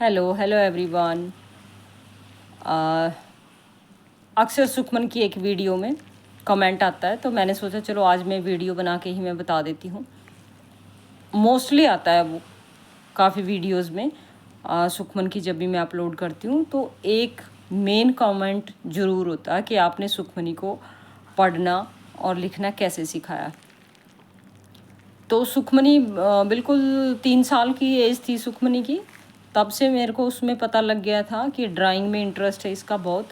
Hello hello everyone. अक्सर सुखमन की एक वीडियो में कमेंट आता है, तो मैंने सोचा चलो आज मैं वीडियो बना के ही मैं बता देती हूँ। मोस्टली आता है वो काफ़ी वीडियोस में। सुखमन की जब भी मैं अपलोड करती हूँ तो एक मेन कमेंट ज़रूर होता है कि आपने सुखमनी को पढ़ना और लिखना कैसे सिखाया। तो सुखमनी बिल्कुल 3 साल की एज थी सुखमनी की, तब से मेरे को उसमें पता लग गया था कि ड्राइंग में इंटरेस्ट है इसका बहुत।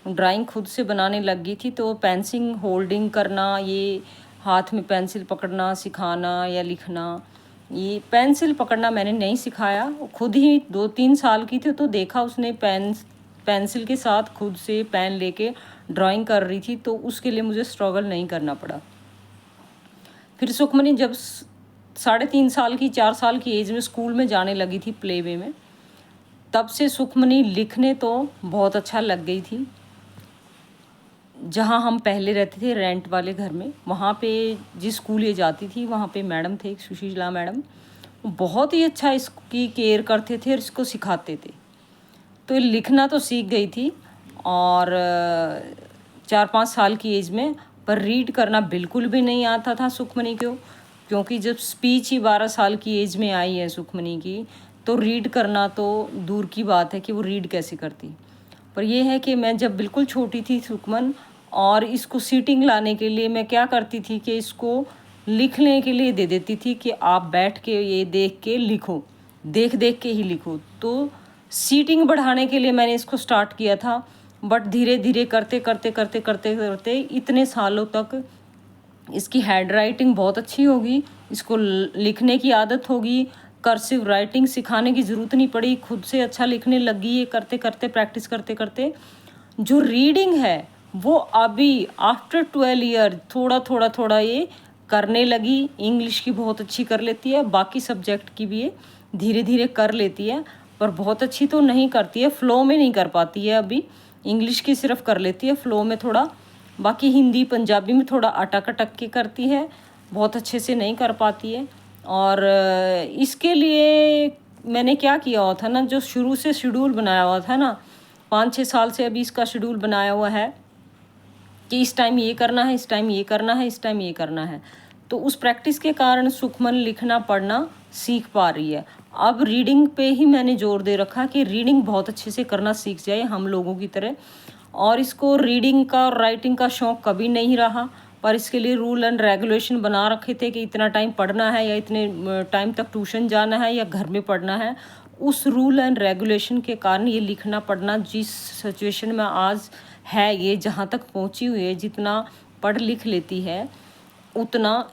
ड्राइंग खुद से बनाने लग गई थी, तो पेंसिल होल्डिंग करना, ये हाथ में पेंसिल पकड़ना सिखाना या लिखना, ये पेंसिल पकड़ना मैंने नहीं सिखाया। खुद ही 2-3 साल की थी तो देखा उसने पेंसिल के साथ खुद से पेन लेके ड्राइंग कर रही थी, तो उसके लिए मुझे स्ट्रगल नहीं करना पड़ा। फिर सुखमनी जब 3.5 साल की 4 साल की एज में स्कूल में जाने लगी थी, प्ले वे में, तब से सुखमनी लिखने तो बहुत अच्छा लग गई थी। जहाँ हम पहले रहते थे रेंट वाले घर में, वहाँ पे जिस स्कूल ये जाती थी वहाँ पे मैडम थे, एक सुशीला मैडम, बहुत ही अच्छा इसकी केयर करते थे और इसको सिखाते थे। तो लिखना तो सीख गई थी और 4-5 साल की एज में, पर रीड करना बिल्कुल भी नहीं आता था सुखमनी को, क्योंकि जब स्पीच ही 12 साल की एज में आई है सुखमनी की, तो रीड करना तो दूर की बात है कि वो रीड कैसे करती। पर यह है कि मैं जब बिल्कुल छोटी थी सुखमन, और इसको सीटिंग लाने के लिए मैं क्या करती थी कि इसको लिखने के लिए दे देती थी कि आप बैठ के ये देख के लिखो, देख देख के ही लिखो। तो सीटिंग बढ़ाने के लिए मैंने इसको स्टार्ट किया था, बट धीरे धीरे करते करते करते करते करते इतने सालों तक इसकी हैंड राइटिंग बहुत अच्छी होगी, इसको लिखने की आदत होगी, कर्सिव राइटिंग सिखाने की ज़रूरत नहीं पड़ी, खुद से अच्छा लिखने लगी ये करते करते, प्रैक्टिस करते करते। जो रीडिंग है वो अभी आफ्टर 12 ईयर थोड़ा थोड़ा थोड़ा ये करने लगी। इंग्लिश की बहुत अच्छी कर लेती है, बाकी सब्जेक्ट की भी ये धीरे धीरे कर लेती है, पर बहुत अच्छी तो नहीं करती है, फ़्लो में नहीं कर पाती है अभी। इंग्लिश की सिर्फ कर लेती है फ़्लो में थोड़ा, बाकी हिंदी पंजाबी में थोड़ा अटक अटक के करती है, बहुत अच्छे से नहीं कर पाती है। और इसके लिए मैंने क्या किया हुआ था ना, जो शुरू से शेड्यूल बनाया हुआ था ना, 5-6 साल से अभी इसका शेड्यूल बनाया हुआ है कि इस टाइम ये करना है, इस टाइम ये करना है, इस टाइम ये करना है। तो उस प्रैक्टिस के कारण सुखमन लिखना पढ़ना सीख पा रही है। अब रीडिंग पे ही मैंने जोर दे रखा कि रीडिंग बहुत अच्छे से करना सीख जाए हम लोगों की तरह। और इसको रीडिंग का और राइटिंग का शौक़ कभी नहीं रहा, पर इसके लिए रूल एंड रेगुलेशन बना रखे थे कि इतना टाइम पढ़ना है या इतने टाइम तक ट्यूशन जाना है या घर में पढ़ना है। उस रूल एंड रेगुलेशन के कारण ये लिखना पढ़ना जिस सिचुएशन में आज है, ये जहाँ तक पहुँची हुई है, जितना पढ़ लिख लेती है उतना,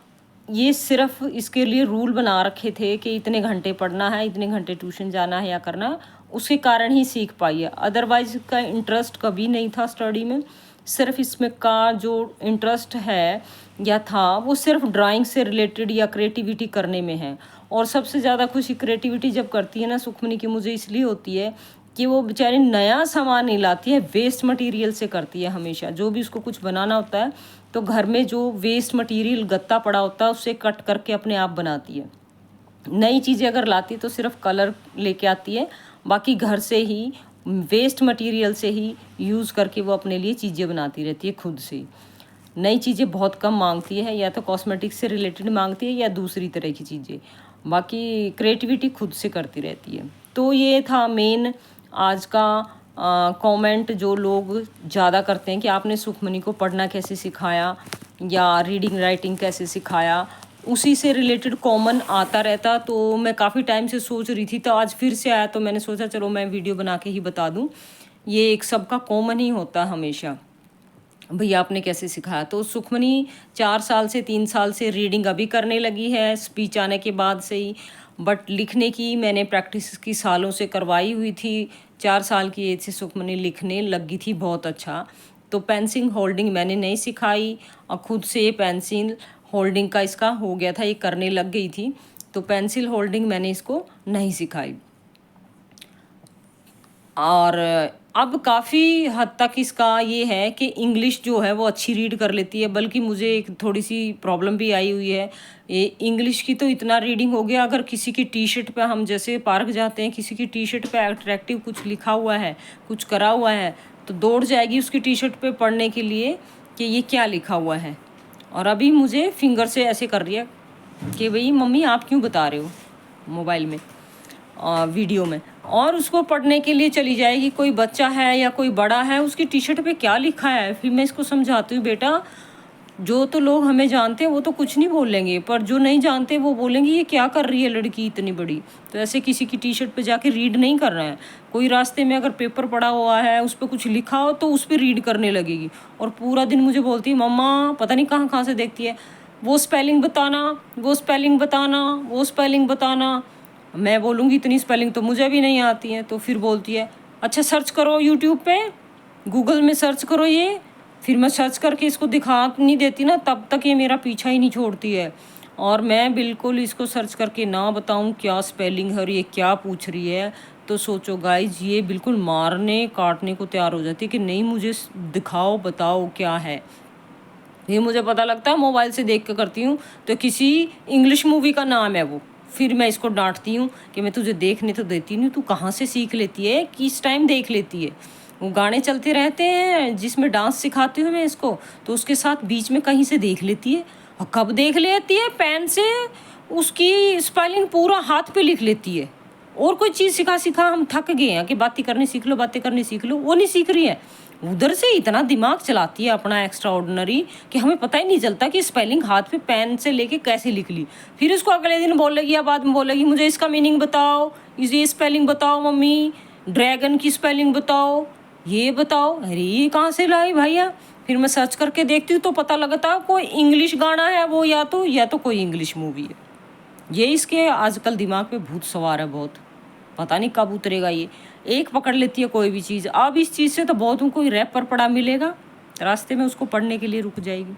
ये सिर्फ इसके लिए रूल बना रखे थे कि इतने घंटे पढ़ना है, इतने घंटे ट्यूशन जाना है या करना है, उसके कारण ही सीख पाई है। अदरवाइज का इंटरेस्ट कभी नहीं था स्टडी में। सिर्फ इसमें का जो इंटरेस्ट है या था वो सिर्फ ड्राइंग से रिलेटेड या क्रिएटिविटी करने में है। और सबसे ज़्यादा खुशी क्रिएटिविटी जब करती है ना सुखमनी की, मुझे इसलिए होती है कि वो बेचारी नया सामान नहीं लाती है, वेस्ट मटेरियल से करती है हमेशा। जो भी उसको कुछ बनाना होता है तो घर में जो वेस्ट मटेरियल गत्ता पड़ा होता है उससे कट करके अपने आप बनाती है। नई चीज़ें अगर लाती तो सिर्फ कलर लेके आती है, बाकी घर से ही वेस्ट मटेरियल से ही यूज़ करके वो अपने लिए चीज़ें बनाती रहती है खुद से। नई चीज़ें बहुत कम मांगती है, या तो कॉस्मेटिक्स से रिलेटेड मांगती है या दूसरी तरह की चीज़ें, बाकी क्रिएटिविटी खुद से करती रहती है। तो ये था मेन आज का कमेंट जो लोग ज़्यादा करते हैं कि आपने सुखमनी को पढ़ना कैसे सिखाया या रीडिंग राइटिंग कैसे सिखाया, उसी से रिलेटेड कॉमन आता रहता। तो मैं काफ़ी टाइम से सोच रही थी, तो आज फिर से आया, तो मैंने सोचा चलो मैं वीडियो बना के ही बता दूं। ये एक सबका कॉमन ही होता है हमेशा, भैया आपने कैसे सिखाया। तो सुखमनी 4 साल से 3 साल से रीडिंग अभी करने लगी है स्पीच आने के बाद से ही, बट लिखने की मैंने प्रैक्टिस की सालों से करवाई हुई थी। 4 साल की एज से सुखमनी लिखने लगी थी बहुत अच्छा। तो पेंसिल होल्डिंग मैंने नहीं सिखाई, और खुद से पेंसिल होल्डिंग का इसका हो गया था, ये करने लग गई थी, तो पेंसिल होल्डिंग मैंने इसको नहीं सिखाई। और अब काफ़ी हद तक इसका ये है कि इंग्लिश जो है वो अच्छी रीड कर लेती है, बल्कि मुझे एक थोड़ी-सी प्रॉब्लम भी आई हुई है। ये इंग्लिश की तो इतना रीडिंग हो गया, अगर किसी की टी-शर्ट पे हम जैसे पार्क जाते हैं, किसी की टी-शर्ट पे अट्रैक्टिव कुछ लिखा हुआ है, कुछ करा हुआ है, तो दौड़ जाएगी उसकी टी-शर्ट पे पढ़ने के लिए कि ये क्या लिखा हुआ है। और अभी मुझे फिंगर से ऐसे कर रही है कि भई मम्मी आप क्यों बता रहे हो मोबाइल में, वीडियो में, और उसको पढ़ने के लिए चली जाएगी। कोई बच्चा है या कोई बड़ा है, उसकी टी-शर्ट पे क्या लिखा है, फिर मैं इसको समझाती हूँ, बेटा जो तो लोग हमें जानते हैं वो तो कुछ नहीं बोलेंगे, पर जो नहीं जानते वो बोलेंगे ये क्या कर रही है लड़की इतनी बड़ी। तो ऐसे किसी की टी-शर्ट पे जाके रीड नहीं कर रहे हैं। कोई रास्ते में अगर पेपर पड़ा हुआ है, उस पे कुछ लिखा हो तो उस पे रीड करने लगेगी, और पूरा दिन मुझे बोलती है मम्मा, पता नहीं कहाँ-कहाँ से देखती है, वो स्पेलिंग बताना, वो स्पेलिंग बताना, वो स्पेलिंग बताना। मैं बोलूँगी इतनी स्पेलिंग तो मुझे भी नहीं आती है, तो फिर बोलती है अच्छा सर्च करो यूट्यूब पे, गूगल में सर्च करो ये। फिर मैं सर्च करके इसको दिखा नहीं देती ना, तब तक ये मेरा पीछा ही नहीं छोड़ती है। और मैं बिल्कुल इसको सर्च करके ना बताऊँ क्या स्पेलिंग है और ये क्या पूछ रही है, तो सोचो गाइज ये बिल्कुल मारने काटने को तैयार हो जाती है कि नहीं मुझे दिखाओ बताओ क्या है। ये मुझे पता लगता है मोबाइल से देख के करती हूँ, तो किसी इंग्लिश मूवी का नाम है वो। फिर मैं इसको डांटती हूँ कि मैं तुझे देखने तो देती नहीं, तू कहाँ से सीख लेती है, किस टाइम देख लेती है। वो गाने चलते रहते हैं जिसमें डांस सिखाती हूँ मैं इसको, तो उसके साथ बीच में कहीं से देख लेती है। और कब देख लेती है, पेन से उसकी स्पेलिंग पूरा हाथ पे लिख लेती है। और कोई चीज़ सिखा सिखा हम थक गए हैं कि बातें करनी सीख लो, बातें करनी सीख लो, वो नहीं सीख रही है। उधर से इतना दिमाग चलाती है अपना एक्स्ट्रा ऑर्डिनरी कि हमें पता ही नहीं चलता कि स्पेलिंग हाथ पे पेन से लेके कैसे लिख ली। फिर इसको अगले दिन बोलेगी या बाद में बोलेगी मुझे इसका मीनिंग बताओ, ये स्पेलिंग बताओ मम्मी, ड्रैगन की स्पेलिंग बताओ, ये बताओ। अरे ये कहाँ से लाई भैया। फिर मैं सर्च करके देखती हूँ तो पता लगता कोई इंग्लिश गाना है वो, या तो कोई इंग्लिश मूवी है। ये इसके आजकल दिमाग पे भूत सवार है बहुत, पता नहीं कब उतरेगा ये। एक पकड़ लेती है कोई भी चीज़। अब इस चीज़ से तो बहुत उनको रैपर पड़ा मिलेगा, रास्ते में उसको पढ़ने के लिए रुक जाएगी।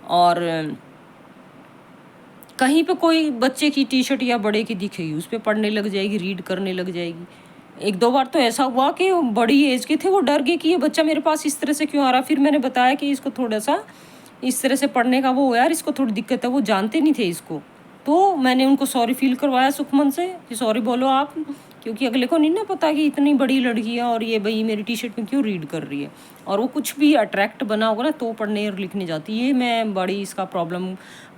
और कहीं पे कोई बच्चे की टी-शर्ट या बड़े की दिखेगी उस पे पढ़ने लग जाएगी, रीड करने लग जाएगी। एक दो बार तो ऐसा हुआ कि बड़ी एज के थे, वो डर गए कि ये बच्चा मेरे पास इस तरह से क्यों आ रहा। फिर मैंने बताया कि इसको थोड़ा सा इस तरह से पढ़ने का वो यार, इसको थोड़ी दिक्कत है, वो जानते नहीं थे इसको। तो मैंने उनको सॉरी फील करवाया सुखमन से कि सॉरी बोलो आप, क्योंकि अगले को नहीं ना पता कि इतनी बड़ी लड़की है और ये भाई मेरी टी-शर्ट में क्यों रीड कर रही है। और वो कुछ भी अट्रैक्ट बना होगा ना तो पढ़ने और लिखने जाती है। ये मैं बड़ी इसका प्रॉब्लम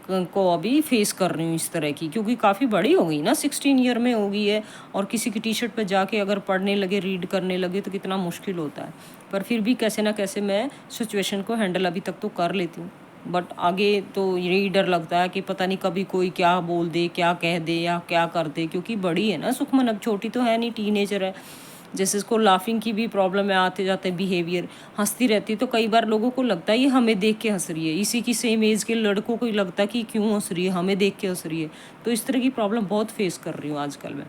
को अभी फेस कर रही हूँ इस तरह की, क्योंकि काफ़ी बड़ी हो गई ना, 16 ईयर में हो गई है। और किसी की टी-शर्ट पे जाके अगर पढ़ने लगे, रीड करने लगे तो कितना मुश्किल होता है। पर फिर भी कैसे ना कैसे मैं सिचुएशन को हैंडल अभी तक तो कर लेती हूँ। बट आगे तो यही डर लगता है कि पता नहीं कभी कोई क्या बोल दे, क्या कह दे या क्या कर दे, क्योंकि बड़ी है ना सुखमन, अब छोटी तो है नहीं, टीनेजर है। जैसे इसको लाफिंग की भी प्रॉब्लम है, आते जाते बिहेवियर, हंसती रहती, तो कई बार लोगों को लगता है ये हमें देख के हंस रही है। इसी की सेम एज के लड़कों को ही लगता है कि क्यों हंस रही है, हमें देख के हंस रही है। तो इस तरह की प्रॉब्लम बहुत फेस कर रही हूँ आजकल मैं।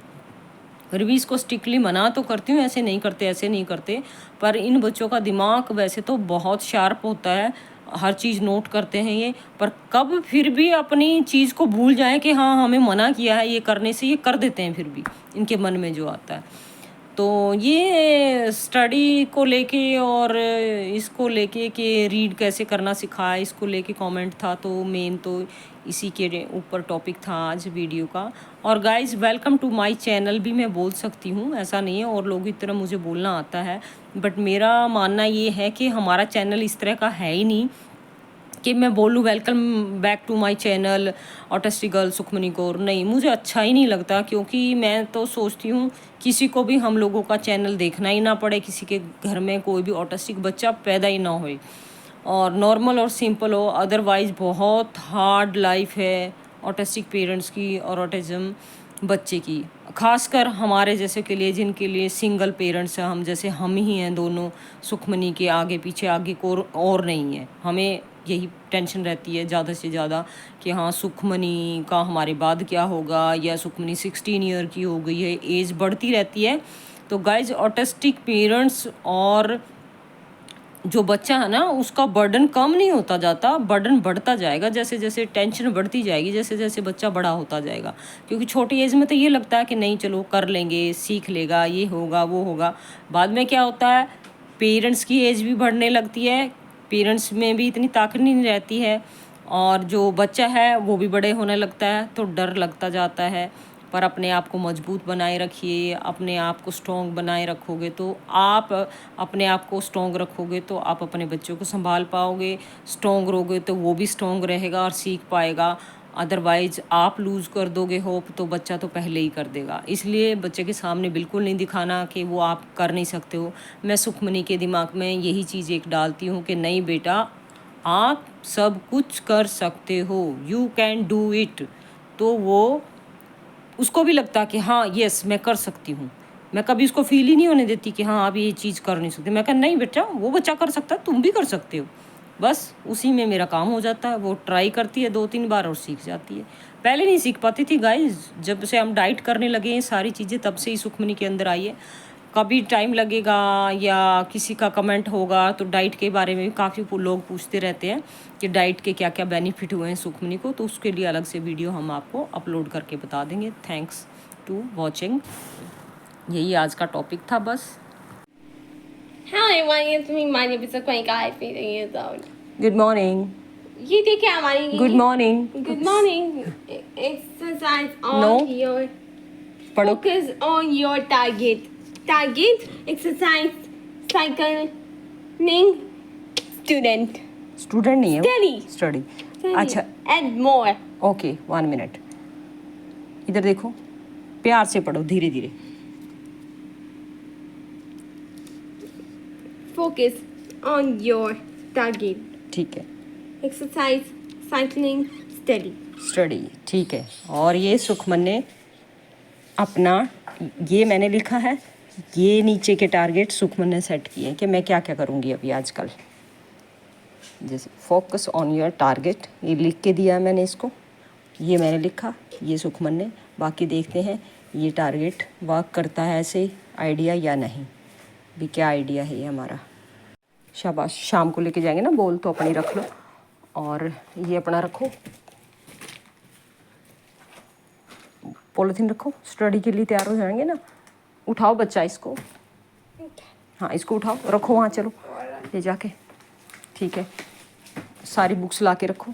फिर भी इसको स्ट्रिक्टली मना तो करती हूँ, ऐसे नहीं करते ऐसे नहीं करते। पर इन बच्चों का दिमाग वैसे तो बहुत शार्प होता है, हर चीज़ नोट करते हैं ये, पर कब फिर भी अपनी चीज़ को भूल जाएं कि हाँ हमें मना किया है ये करने से, ये कर देते हैं फिर भी इनके मन में जो आता है। तो ये स्टडी को लेके और इसको लेके कि रीड कैसे करना सिखाया, इसको लेके कमेंट था। तो मेन तो इसी के ऊपर टॉपिक था आज वीडियो का। और guys welcome to my channel भी मैं बोल सकती हूँ, ऐसा नहीं है और लोग इस तरह मुझे बोलना आता है, बट मेरा मानना ये है कि हमारा चैनल इस तरह का है ही नहीं कि मैं बोलूँ welcome back to my channel autistic girl Sukhmani Kaur. नहीं, मुझे अच्छा ही नहीं लगता, क्योंकि मैं तो सोचती हूँ किसी को भी हम लोगों का चैनल देखना ही ना पड़े, किसी के घर में कोई भी ऑटिस्टिक बच्चा पैदा ही ना होए और नॉर्मल और सिंपल हो। अदरवाइज़ बहुत हार्ड लाइफ है ऑटिस्टिक पेरेंट्स की और ऑटिज़म बच्चे की, खासकर हमारे जैसे के लिए, जिनके लिए सिंगल पेरेंट्स हैं, हम जैसे हम ही हैं दोनों सुखमनी के, आगे पीछे आगे को और नहीं है। हमें यही टेंशन रहती है ज़्यादा से ज़्यादा कि हाँ सुखमनी का हमारे बाद क्या होगा, या सुखमनी 16 ईयर की हो गई है, एज बढ़ती रहती है। तो गाइज ऑटिस्टिक पेरेंट्स और जो बच्चा है ना उसका बर्डन कम नहीं होता जाता, बर्डन बढ़ता जाएगा। जैसे जैसे टेंशन बढ़ती जाएगी, जैसे जैसे बच्चा बड़ा होता जाएगा। क्योंकि छोटी एज में तो ये लगता है कि नहीं चलो कर लेंगे, सीख लेगा, ये होगा वो होगा। बाद में क्या होता है, पेरेंट्स की एज भी बढ़ने लगती है, पेरेंट्स में भी इतनी ताकत नहीं रहती है, और जो बच्चा है वो भी बड़े होने लगता है, तो डर लगता जाता है। पर अपने आप को मजबूत बनाए रखिए, अपने आप को स्ट्रॉन्ग बनाए रखोगे तो आप अपने आप को स्ट्रॉन्ग रखोगे तो आप अपने बच्चों को संभाल पाओगे। स्ट्रॉन्ग रहोगे तो वो भी स्ट्रॉन्ग रहेगा और सीख पाएगा। अदरवाइज आप लूज़ कर दोगे होप तो बच्चा तो पहले ही कर देगा। इसलिए बच्चे के सामने बिल्कुल नहीं दिखाना कि वो आप कर नहीं सकते हो। मैं सुखमनी के दिमाग में यही चीज़ एक डालती हूँ कि नहीं बेटा, आप सब कुछ कर सकते हो, यू कैन डू इट। तो वो उसको भी लगता कि हाँ यस मैं कर सकती हूँ। मैं कभी उसको फील ही नहीं होने देती कि हाँ आप ये चीज़ कर नहीं सकते। मैं कहा नहीं बेटा, वो बच्चा कर सकता है, तुम भी कर सकते हो। बस उसी में मेरा काम हो जाता है। वो ट्राई करती है 2-3 बार और सीख जाती है। पहले नहीं सीख पाती थी गाइस, जब से हम डाइट करने लगे हैं सारी चीज़ें तब से ही सुखमनी के अंदर आई है। कभी टाइम लगेगा या किसी का कमेंट होगा तो डाइट के बारे में काफ़ी लोग पूछते रहते हैं कि डाइट के क्या क्या बेनिफिट हुए हैं सुखमनी को, तो उसके लिए अलग से वीडियो हम आपको अपलोड करके बता देंगे। Thanks to watching. यही आज का टॉपिक था बस। Hello everyone, it's me, my name is Akwanika, 15 years old. Good morning. ये देखिए हमारी good morning. Good morning. Exercise on No. your पढ़ो। focus on your target. Target exercise cycling student. Student नहीं है Study. स्टडी। Study. अच्छा And more. Okay 1 minute. इधर देखो, प्यार से पढ़ो, धीरे धीरे। Focus on your target. ठीक है, Exercise cycling study. स्टडी ठीक है। और ये सुखमन ने अपना, ये मैंने लिखा है, ये नीचे के टारगेट सुखमन ने सेट किए हैं कि मैं क्या क्या करूँगी अभी आजकल। जैसे फोकस ऑन योर टारगेट, ये लिख के दिया है मैंने इसको, ये मैंने लिखा, ये सुखमन ने। बाकी देखते हैं ये टारगेट वर्क करता है ऐसे आइडिया या नहीं। भी क्या आइडिया है ये हमारा। शाबाश, शाम को लेके जाएंगे ना बोल तो अपनी रख लो, और ये अपना रखो, पॉलिथीन रखो, स्टडी के लिए तैयार हो जाएंगे ना। उठाओ बच्चा इसको, हाँ इसको उठाओ, रखो वहाँ, चलो ले जाके। ठीक है, सारी बुक्स ला के रखो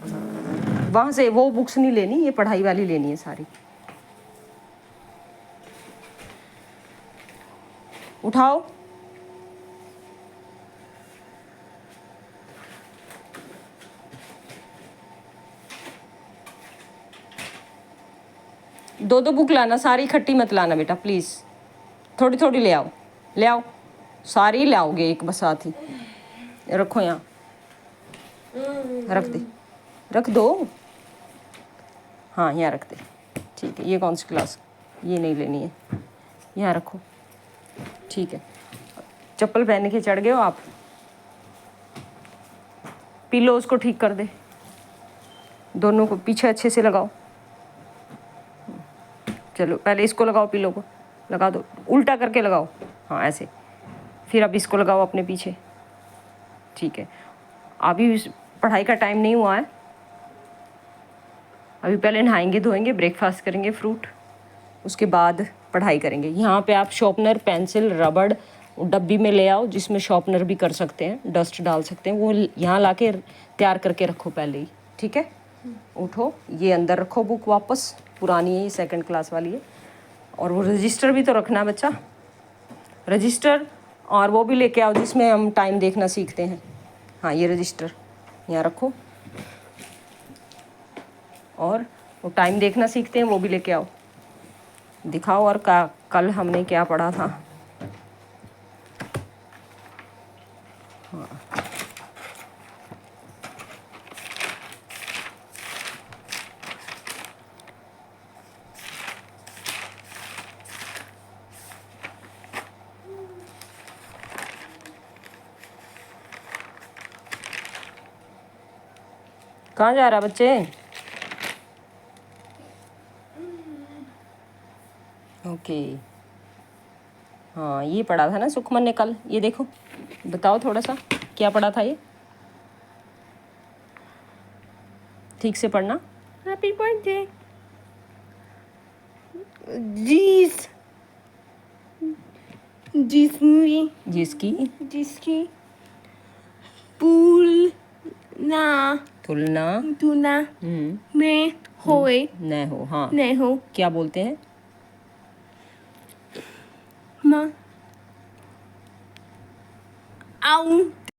वहाँ से। वो बुक्स नहीं लेनी, ये पढ़ाई वाली लेनी है सारी। उठाओ, दो दो बुक लाना, सारी इकट्ठी मत लाना बेटा प्लीज़, थोड़ी थोड़ी ले आओ, ले आओ, सारी ले आओगे एक बस साथ ही। रखो यहाँ, रख दे, रख दो, हाँ यहाँ रख दे। ठीक है, ये कौन सी क्लास, ये नहीं लेनी है, यहाँ रखो। ठीक है, चप्पल पहन के चढ़ गए हो आप, पिलोज को ठीक कर दे, दोनों को पीछे अच्छे से लगाओ। चलो पहले इसको लगाओ, पिलो को लगा दो, उल्टा करके लगाओ, हाँ ऐसे। फिर अब इसको लगाओ अपने पीछे। ठीक है, अभी पढ़ाई का टाइम नहीं हुआ है, अभी पहले नहाएंगे धोएंगे, ब्रेकफास्ट करेंगे, फ्रूट, उसके बाद पढ़ाई करेंगे। यहाँ पे आप शॉर्पनर, पेंसिल, रबड़ डब्बी में ले आओ, जिसमें शॉर्पनर भी कर सकते हैं, डस्ट डाल सकते हैं, वो यहाँ ला के तैयार करके रखो पहले ही। ठीक है, उठो, ये अंदर रखो बुक वापस, पुरानी है ये, 2nd क्लास वाली है। और वो रजिस्टर भी तो रखना बच्चा, रजिस्टर, और वो भी लेके आओ जिसमें हम टाइम देखना सीखते हैं। हाँ ये रजिस्टर यहाँ रखो, और वो टाइम देखना सीखते हैं वो भी लेके आओ, दिखाओ। और कल हमने क्या पढ़ा था, हाँ कहाँ जा रहा बच्चे। ओके, हाँ ये पढ़ा था ना सुखमन ने कल, ये देखो, बताओ थोड़ा सा क्या पढ़ा था ये? ठीक से पढ़ना। Happy birthday. जिस जिसमें जिसकी तुलना तुलना में होए न हो। हाँ, नहीं हो क्या बोलते हैं? माँ आऊं